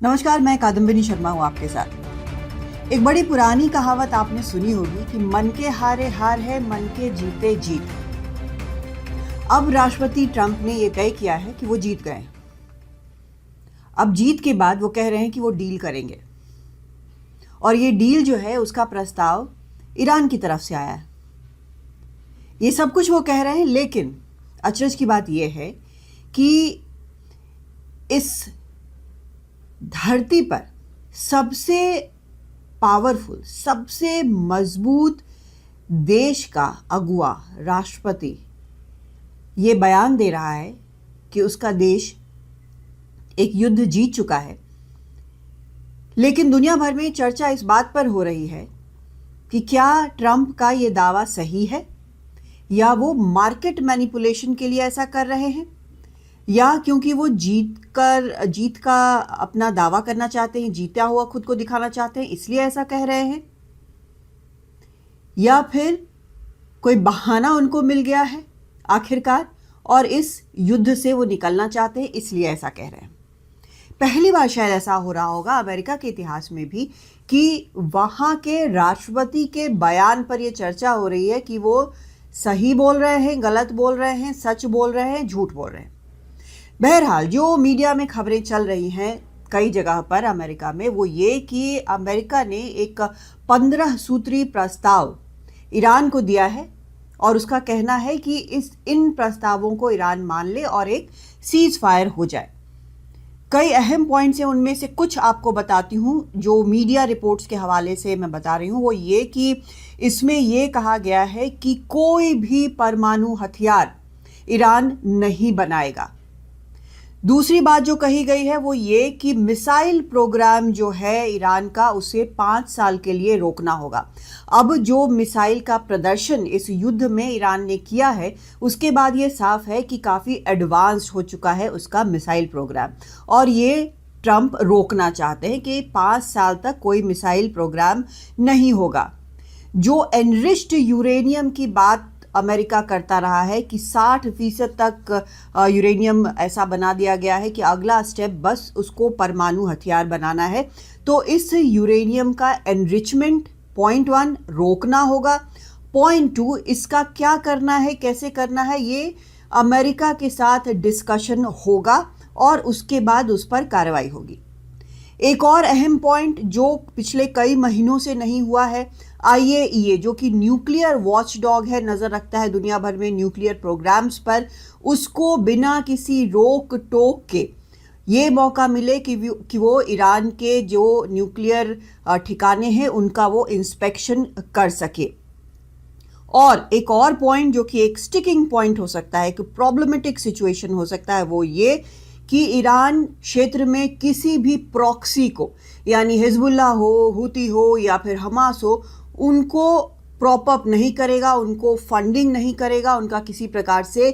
नमस्कार, मैं कादम्बिनी शर्मा हूँ आपके साथ। एक बड़ी पुरानी कहावत आपने सुनी होगी कि मन के हारे हार है, मन के जीते जीत। अब राष्ट्रपति ट्रंप ने यह तय किया है कि वो जीत गए। अब जीत के बाद वो कह रहे हैं कि वो डील करेंगे, और ये डील जो है उसका प्रस्ताव ईरान की तरफ से आया है। ये सब कुछ वो कह रहे हैं, लेकिन अचरज की बात यह है कि इस धरती पर सबसे पावरफुल, सबसे मजबूत देश का अगुआ राष्ट्रपति ये बयान दे रहा है कि उसका देश एक युद्ध जीत चुका है। लेकिन दुनिया भर में चर्चा इस बात पर हो रही है कि क्या ट्रंप का ये दावा सही है, या वो मार्केट मैनिपुलेशन के लिए ऐसा कर रहे हैं, या क्योंकि वो जीत का अपना दावा करना चाहते हैं, जीता हुआ खुद को दिखाना चाहते हैं, इसलिए ऐसा कह रहे हैं, या फिर कोई बहाना उनको मिल गया है आखिरकार और इस युद्ध से वो निकलना चाहते हैं, इसलिए ऐसा कह रहे हैं। पहली बार शायद ऐसा हो रहा होगा अमेरिका के इतिहास में भी कि वहां के राष्ट्रपति के बयान पर यह चर्चा हो रही है कि वो सही बोल रहे हैं, गलत बोल रहे हैं, सच बोल रहे हैं, झूठ बोल रहे हैं। बहरहाल जो मीडिया में खबरें चल रही हैं कई जगह पर अमेरिका में, वो ये कि अमेरिका ने एक 15 सूत्री प्रस्ताव ईरान को दिया है, और उसका कहना है कि इन प्रस्तावों को ईरान मान ले और एक सीज फायर हो जाए। कई अहम पॉइंट्स हैं, उनमें से कुछ आपको बताती हूँ जो मीडिया रिपोर्ट्स के हवाले से मैं बता रही हूँ। वो ये कि इसमें ये कहा गया है कि कोई भी परमाणु हथियार ईरान नहीं बनाएगा। दूसरी बात जो कही गई है वो ये कि मिसाइल प्रोग्राम जो है ईरान का, उसे 5 साल के लिए रोकना होगा। अब जो मिसाइल का प्रदर्शन इस युद्ध में ईरान ने किया है, उसके बाद ये साफ है कि काफ़ी एडवांस्ड हो चुका है उसका मिसाइल प्रोग्राम, और ये ट्रंप रोकना चाहते हैं कि 5 साल तक कोई मिसाइल प्रोग्राम नहीं होगा। जो एनरिच्ड यूरेनियम की बात अमेरिका करता रहा है कि 60% तक यूरेनियम ऐसा बना दिया गया है कि अगला स्टेप बस उसको परमाणु हथियार बनाना है, तो इस यूरेनियम का एनरिचमेंट पॉइंट 1 रोकना होगा। पॉइंट 2 इसका क्या करना है, कैसे करना है, ये अमेरिका के साथ डिस्कशन होगा और उसके बाद उस पर कार्रवाई होगी। एक और अहम पॉइंट जो पिछले कई महीनों से नहीं हुआ है, IAEA जो कि न्यूक्लियर वॉचडॉग है, नज़र रखता है दुनिया भर में न्यूक्लियर प्रोग्राम्स पर, उसको बिना किसी रोक टोक के ये मौका मिले कि वो ईरान के जो न्यूक्लियर ठिकाने हैं उनका वो इंस्पेक्शन कर सके। और एक और पॉइंट जो कि एक स्टिकिंग पॉइंट हो सकता है, कि प्रॉब्लमेटिक सिचुएशन हो सकता है, वो ये कि ईरान क्षेत्र में किसी भी प्रॉक्सी को, यानी हिजबुल्ला हो, हुती हो या फिर हमास हो, उनको प्रॉप अप नहीं करेगा, उनको फंडिंग नहीं करेगा, उनका किसी प्रकार से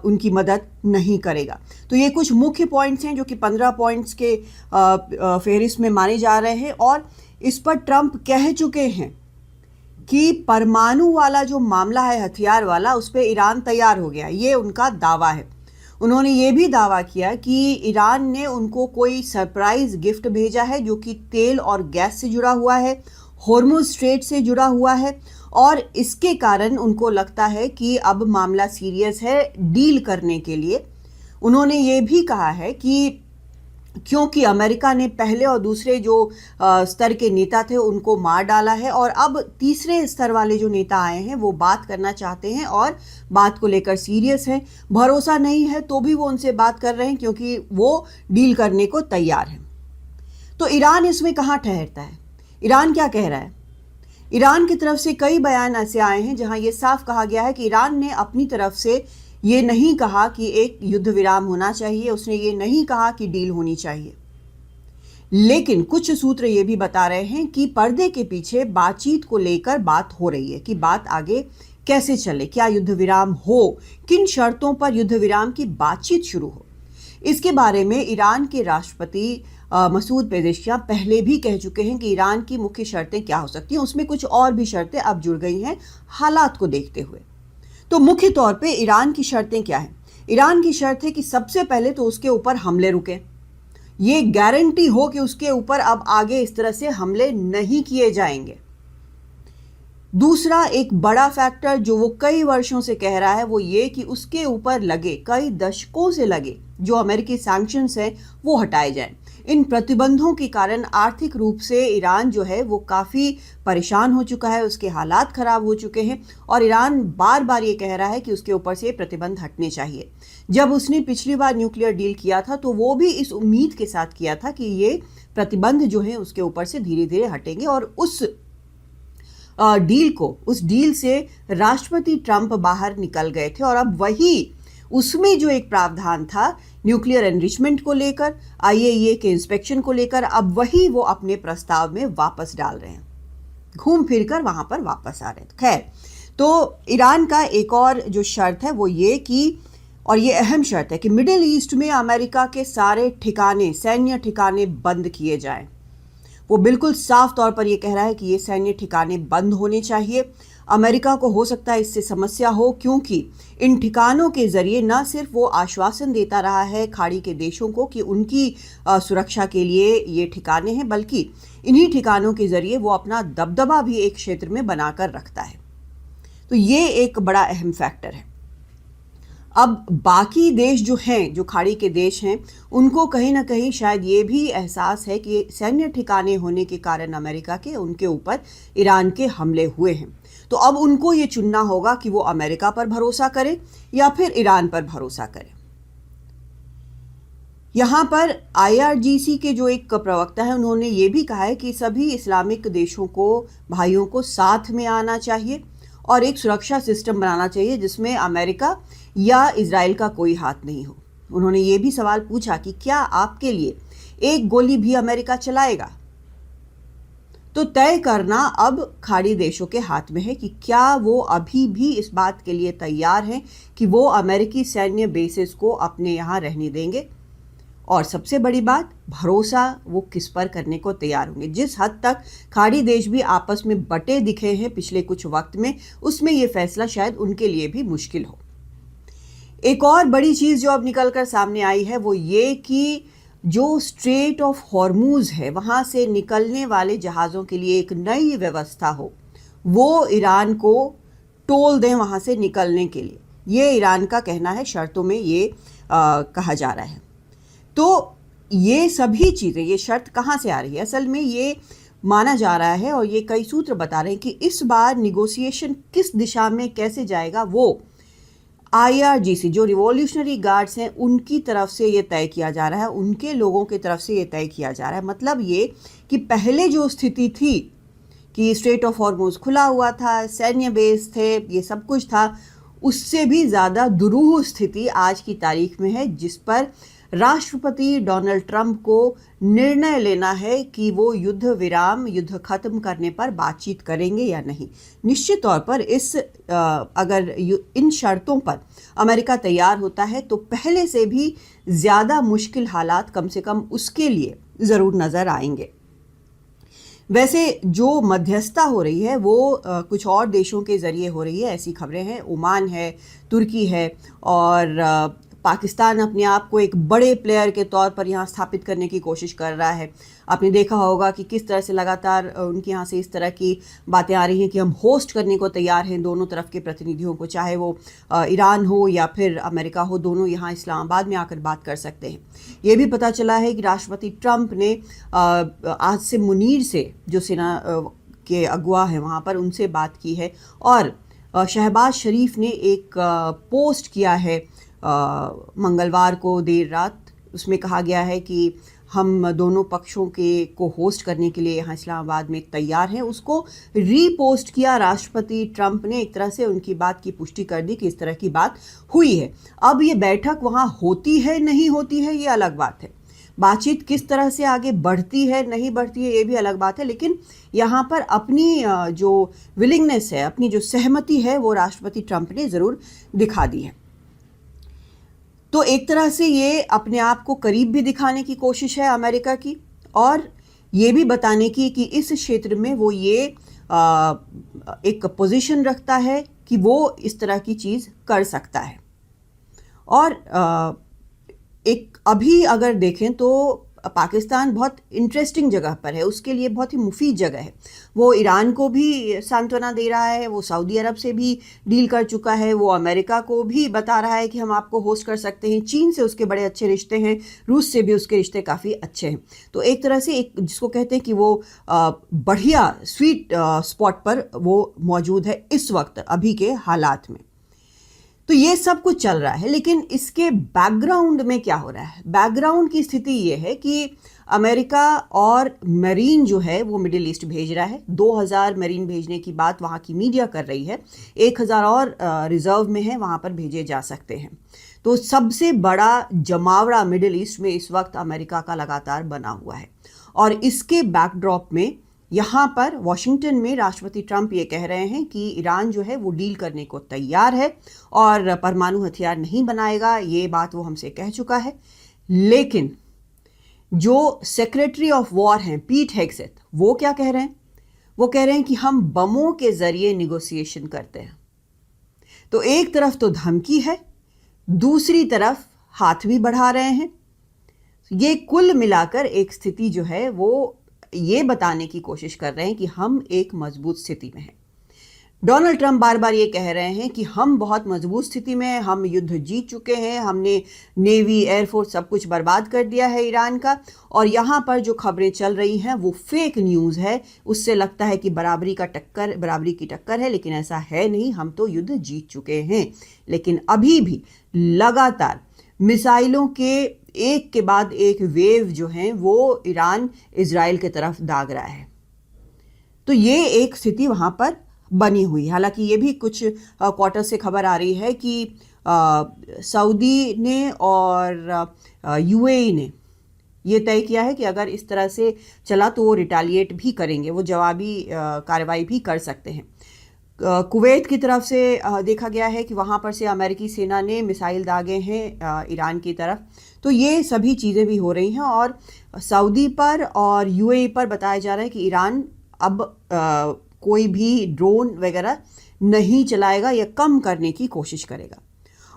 उनकी मदद नहीं करेगा। तो ये कुछ मुख्य पॉइंट्स हैं जो कि 15 पॉइंट्स के फहरिस्त में माने जा रहे हैं, और इस पर ट्रंप कह चुके हैं कि परमाणु वाला जो मामला है, हथियार वाला, उस पर ईरान तैयार हो गया। ये उनका दावा है। उन्होंने ये भी दावा किया कि ईरान ने उनको कोई सरप्राइज गिफ्ट भेजा है जो कि तेल और गैस से जुड़ा हुआ है, हॉर्मुज़ स्ट्रेट से जुड़ा हुआ है, और इसके कारण उनको लगता है कि अब मामला सीरियस है डील करने के लिए। उन्होंने ये भी कहा है कि क्योंकि अमेरिका ने पहले और दूसरे जो स्तर के नेता थे उनको मार डाला है, और अब तीसरे स्तर वाले जो नेता आए हैं वो बात करना चाहते हैं और बात को लेकर सीरियस हैं। भरोसा नहीं है तो भी वो उनसे बात कर रहे हैं क्योंकि वो डील करने को तैयार हैं। तो ईरान इसमें कहाँ ठहरता है? ईरान क्या कह रहा है? ईरान की तरफ से कई बयान ऐसे आए हैं जहां ये साफ कहा गया है कि ईरान ने अपनी तरफ से ये नहीं कहा कि एक युद्ध विराम होना चाहिए, उसने ये नहीं कहा कि डील होनी चाहिए, लेकिन कुछ सूत्र ये भी बता रहे हैं कि पर्दे के पीछे बातचीत को लेकर बात हो रही है कि बात आगे कैसे चले, क्या युद्ध विराम हो, किन शर्तों पर युद्ध विराम की बातचीत शुरू हो। इसके बारे में ईरान के राष्ट्रपति मसूद पेजेश्कियां पहले भी कह चुके हैं कि ईरान की मुख्य शर्तें क्या हो सकती हैं। उसमें कुछ और भी शर्तें अब जुड़ गई हैं हालात को देखते हुए। तो मुख्य तौर पे ईरान की शर्तें क्या हैं? ईरान की शर्त है कि सबसे पहले तो उसके ऊपर हमले रुके, ये गारंटी हो कि उसके ऊपर अब आगे इस तरह से हमले नहीं किए जाएंगे। दूसरा एक बड़ा फैक्टर जो वो कई वर्षों से कह रहा है वो ये कि उसके ऊपर लगे, कई दशकों से लगे जो अमेरिकी सैंक्शंस हैं वो हटाए जाएं। इन प्रतिबंधों के कारण आर्थिक रूप से ईरान जो है वो काफ़ी परेशान हो चुका है, उसके हालात ख़राब हो चुके हैं और ईरान बार बार ये कह रहा है कि उसके ऊपर से प्रतिबंध हटने चाहिए। जब उसने पिछली बार न्यूक्लियर डील किया था तो वो भी इस उम्मीद के साथ किया था कि ये प्रतिबंध जो है उसके ऊपर से धीरे धीरे हटेंगे और उस डील से राष्ट्रपति ट्रंप बाहर निकल गए थे और अब वही उसमें जो एक प्रावधान था न्यूक्लियर एनरिचमेंट को लेकर, आईएईए के इंस्पेक्शन को लेकर, अब वही वो अपने प्रस्ताव में वापस डाल रहे हैं, घूम फिर कर वहां पर वापस आ रहे हैं। खैर, तो ईरान का एक और जो शर्त है वो ये कि, और ये अहम शर्त है कि मिडिल ईस्ट में अमेरिका के सारे ठिकाने, सैन्य ठिकाने बंद किए जाएं। वो बिल्कुल साफ तौर पर ये कह रहा है कि ये सैन्य ठिकाने बंद होने चाहिए। अमेरिका को हो सकता है इससे समस्या हो, क्योंकि इन ठिकानों के जरिए न सिर्फ वो आश्वासन देता रहा है खाड़ी के देशों को कि उनकी सुरक्षा के लिए ये ठिकाने हैं, बल्कि इन्हीं ठिकानों के जरिए वो अपना दबदबा भी एक क्षेत्र में बनाकर रखता है। तो ये एक बड़ा अहम फैक्टर है। अब बाकी देश जो हैं, जो खाड़ी के देश हैं, उनको कहीं ना कहीं शायद ये भी एहसास है कि सैन्य ठिकाने होने के कारण अमेरिका के उनके ऊपर ईरान के हमले हुए हैं। तो अब उनको ये चुनना होगा कि वो अमेरिका पर भरोसा करें या फिर ईरान पर भरोसा करें। यहाँ पर आईआरजीसी के जो एक प्रवक्ता है उन्होंने ये भी कहा है कि सभी इस्लामिक देशों को, भाइयों को साथ में आना चाहिए और एक सुरक्षा सिस्टम बनाना चाहिए जिसमें अमेरिका या इजराइल का कोई हाथ नहीं हो। उन्होंने ये भी सवाल पूछा कि क्या आपके लिए एक गोली भी अमेरिका चलाएगा? तो तय करना अब खाड़ी देशों के हाथ में है कि क्या वो अभी भी इस बात के लिए तैयार हैं कि वो अमेरिकी सैन्य बेसिस को अपने यहाँ रहने देंगे, और सबसे बड़ी बात, भरोसा वो किस पर करने को तैयार होंगे। जिस हद तक खाड़ी देश भी आपस में बटे दिखे हैं पिछले कुछ वक्त में, उसमें ये फैसला शायद उनके लिए भी मुश्किल हो। एक और बड़ी चीज़ जो अब निकल कर सामने आई है वो ये कि जो स्ट्रेट ऑफ हॉर्मूज है वहाँ से निकलने वाले जहाज़ों के लिए एक नई व्यवस्था हो, वो ईरान को टोल दें वहाँ से निकलने के लिए। ये ईरान का कहना है, शर्तों में ये कहा जा रहा है। तो ये सभी चीज़ें, ये शर्त कहाँ से आ रही है? असल में ये माना जा रहा है और ये कई सूत्र बता रहे हैं कि इस बार निगोशिएशन किस दिशा में कैसे जाएगा वो आईआरजीसी, जो रिवॉल्यूशनरी गार्ड्स हैं, उनकी तरफ से ये तय किया जा रहा है, उनके लोगों की तरफ से ये तय किया जा रहा है। मतलब ये कि पहले जो स्थिति थी कि स्ट्रेट ऑफ हॉर्मूज खुला हुआ था, सैन्य बेस थे, ये सब कुछ था, उससे भी ज़्यादा दुरूह स्थिति आज की तारीख में है, जिस पर राष्ट्रपति डोनाल्ड ट्रंप को निर्णय लेना है कि वो युद्ध विराम, युद्ध खत्म करने पर बातचीत करेंगे या नहीं। निश्चित तौर पर अगर इन शर्तों पर अमेरिका तैयार होता है तो पहले से भी ज़्यादा मुश्किल हालात कम से कम उसके लिए ज़रूर नज़र आएंगे। वैसे जो मध्यस्थता हो रही है वो कुछ और देशों के ज़रिए हो रही है, ऐसी खबरें हैं। ओमान है, तुर्की है और पाकिस्तान अपने आप को एक बड़े प्लेयर के तौर पर यहाँ स्थापित करने की कोशिश कर रहा है। आपने देखा होगा कि किस तरह से लगातार उनके यहाँ से इस तरह की बातें आ रही हैं कि हम होस्ट करने को तैयार हैं दोनों तरफ के प्रतिनिधियों को, चाहे वो ईरान हो या फिर अमेरिका हो, दोनों यहाँ इस्लामाबाद में आकर बात कर सकते हैं। ये भी पता चला है कि राष्ट्रपति ट्रंप ने आज से मुनीर से, जो सेना के अगुवा हैं वहाँ पर, उनसे बात की है और शहबाज शरीफ ने एक पोस्ट किया है मंगलवार को देर रात। उसमें कहा गया है कि हम दोनों पक्षों को होस्ट करने के लिए यहाँ इस्लामाबाद में तैयार हैं। उसको रीपोस्ट किया राष्ट्रपति ट्रंप ने, एक तरह से उनकी बात की पुष्टि कर दी कि इस तरह की बात हुई है। अब ये बैठक वहाँ होती है नहीं होती है ये अलग बात है, बातचीत किस तरह से आगे बढ़ती है नहीं बढ़ती है ये भी अलग बात है, लेकिन यहाँ पर अपनी जो विलिंगनेस है, अपनी जो सहमति है, वो राष्ट्रपति ट्रंप ने ज़रूर दिखा दी है। तो एक तरह से ये अपने आप को करीब भी दिखाने की कोशिश है अमेरिका की, और ये भी बताने की कि इस क्षेत्र में वो ये एक पोजीशन रखता है कि वो इस तरह की चीज़ कर सकता है। और एक अभी अगर देखें तो पाकिस्तान बहुत इंटरेस्टिंग जगह पर है, उसके लिए बहुत ही मुफीद जगह है। वो ईरान को भी सांत्वना दे रहा है, वो सऊदी अरब से भी डील कर चुका है, वो अमेरिका को भी बता रहा है कि हम आपको होस्ट कर सकते हैं। चीन से उसके बड़े अच्छे रिश्ते हैं, रूस से भी उसके रिश्ते काफ़ी अच्छे हैं। तो एक तरह से एक जिसको कहते हैं कि वो बढ़िया स्वीट स्पॉट पर वो मौजूद है इस वक्त अभी के हालात में। तो ये सब कुछ चल रहा है, लेकिन इसके बैकग्राउंड में क्या हो रहा है? बैकग्राउंड की स्थिति ये है कि अमेरिका और मरीन जो है वो मिडिल ईस्ट भेज रहा है। 2000 मरीन भेजने की बात वहाँ की मीडिया कर रही है, 1000 और रिजर्व में है, वहाँ पर भेजे जा सकते हैं। तो सबसे बड़ा जमावड़ा मिडिल ईस्ट में इस वक्त अमेरिका का लगातार बना हुआ है। और इसके बैकड्रॉप में यहाँ पर वॉशिंगटन में राष्ट्रपति ट्रंप ये कह रहे हैं कि ईरान जो है वो डील करने को तैयार है और परमाणु हथियार नहीं बनाएगा। ये बात वो हमसे कह चुका है। लेकिन जो सेक्रेटरी ऑफ वॉर हैं पीट हेगसेथ, वो क्या कह रहे हैं? वो कह रहे हैं कि हम बमों के जरिए निगोसिएशन करते हैं। तो एक तरफ तो धमकी है, दूसरी तरफ हाथ भी बढ़ा रहे हैं। ये कुल मिलाकर एक स्थिति जो है वो ये बताने की कोशिश कर रहे हैं कि हम एक मजबूत स्थिति में हैं। डोनाल्ड ट्रंप बार बार ये कह रहे हैं कि हम बहुत मजबूत स्थिति में हैं, हम युद्ध जीत चुके हैं, हमने नेवी, एयरफोर्स सब कुछ बर्बाद कर दिया है ईरान का। और यहाँ पर जो खबरें चल रही हैं वो फेक न्यूज़ है। उससे लगता है कि बराबरी की टक्कर है, लेकिन ऐसा है नहीं। हम तो युद्ध जीत चुके हैं, लेकिन अभी भी लगातार मिसाइलों के एक के बाद एक वेव जो हैं वो ईरान इजराइल की तरफ दाग रहा है। तो ये एक स्थिति वहाँ पर बनी हुई। हालांकि ये भी कुछ क्वार्टर से खबर आ रही है कि सऊदी ने और यूएई ने ये तय किया है कि अगर इस तरह से चला तो वो रिटेलिएट भी करेंगे, वो जवाबी कार्रवाई भी कर सकते हैं। कुवैत की तरफ से देखा गया है कि वहाँ पर से अमेरिकी सेना ने मिसाइल दागे हैं ईरान की तरफ। तो ये सभी चीज़ें भी हो रही हैं और सऊदी पर और यूएई पर बताया जा रहा है कि ईरान अब कोई भी ड्रोन वगैरह नहीं चलाएगा या कम करने की कोशिश करेगा।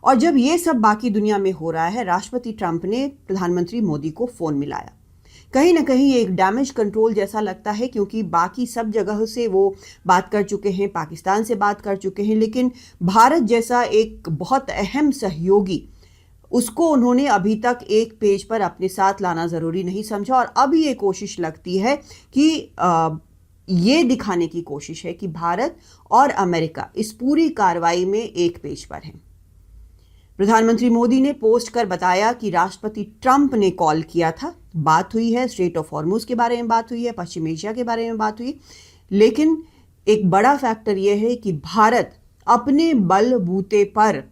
और जब ये सब बाकी दुनिया में हो रहा है, राष्ट्रपति ट्रंप ने प्रधानमंत्री मोदी को फ़ोन मिलाया। कहीं ना कहीं एक डैमेज कंट्रोल जैसा लगता है, क्योंकि बाकी सब जगह से वो बात कर चुके हैं, पाकिस्तान से बात कर चुके हैं, लेकिन भारत जैसा एक बहुत अहम सहयोगी, उसको उन्होंने अभी तक एक पेज पर अपने साथ लाना ज़रूरी नहीं समझा। और अब ये कोशिश लगती है कि ये दिखाने की कोशिश है कि भारत और अमेरिका इस पूरी कार्रवाई में एक पेज पर हैं। प्रधानमंत्री मोदी ने पोस्ट कर बताया कि राष्ट्रपति ट्रंप ने कॉल किया था, बात हुई है, स्ट्रेट ऑफ हॉर्मुज के बारे में बात हुई है, पश्चिम एशिया के बारे में बात हुई। लेकिन एक बड़ा फैक्टर यह है कि भारत अपने बलबूते पर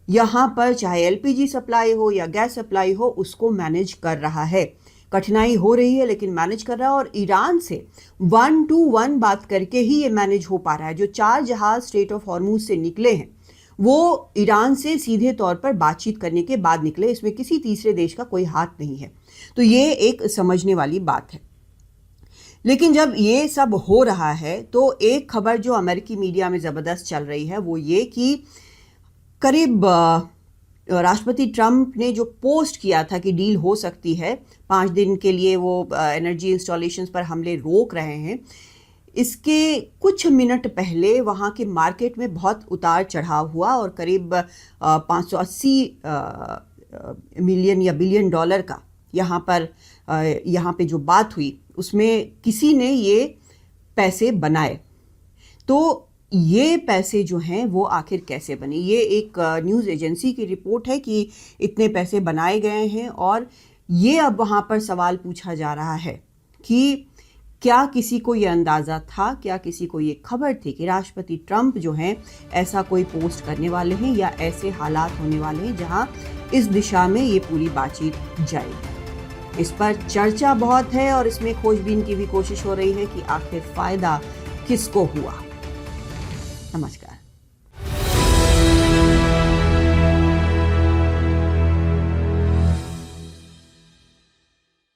यहाँ पर चाहे एलपीजी सप्लाई हो या गैस सप्लाई हो, उसको मैनेज कर रहा है। कठिनाई हो रही है लेकिन मैनेज कर रहा है। और ईरान से 1-to-1 बात करके ही ये मैनेज हो पा रहा है। जो 4 जहाज स्ट्रेट ऑफ हॉर्मुज से निकले हैं वो ईरान से सीधे तौर पर बातचीत करने के बाद निकले, इसमें किसी तीसरे देश का कोई हाथ नहीं है। तो ये एक समझने वाली बात है। लेकिन जब ये सब हो रहा है तो एक खबर जो अमेरिकी मीडिया में ज़बरदस्त चल रही है वो ये कि करीब राष्ट्रपति ट्रंप ने जो पोस्ट किया था कि डील हो सकती है, 5 दिन के लिए वो एनर्जी इंस्टॉलेशंस पर हमले रोक रहे हैं, इसके कुछ मिनट पहले वहाँ के मार्केट में बहुत उतार चढ़ाव हुआ और करीब 580 मिलियन या बिलियन डॉलर का यहाँ पे जो बात हुई उसमें किसी ने ये पैसे बनाए। तो ये पैसे जो हैं वो आखिर कैसे बने? ये एक न्यूज़ एजेंसी की रिपोर्ट है कि इतने पैसे बनाए गए हैं। और ये अब वहाँ पर सवाल पूछा जा रहा है कि क्या किसी को ये अंदाज़ा था, क्या किसी को ये खबर थी कि राष्ट्रपति ट्रंप जो हैं ऐसा कोई पोस्ट करने वाले हैं या ऐसे हालात होने वाले हैं जहाँ इस दिशा में ये पूरी बातचीत जाएगी? इस पर चर्चा बहुत है और इसमें खोजबीन की भी कोशिश हो रही है कि आखिर फ़ायदा किसको हुआ। नमस्कार।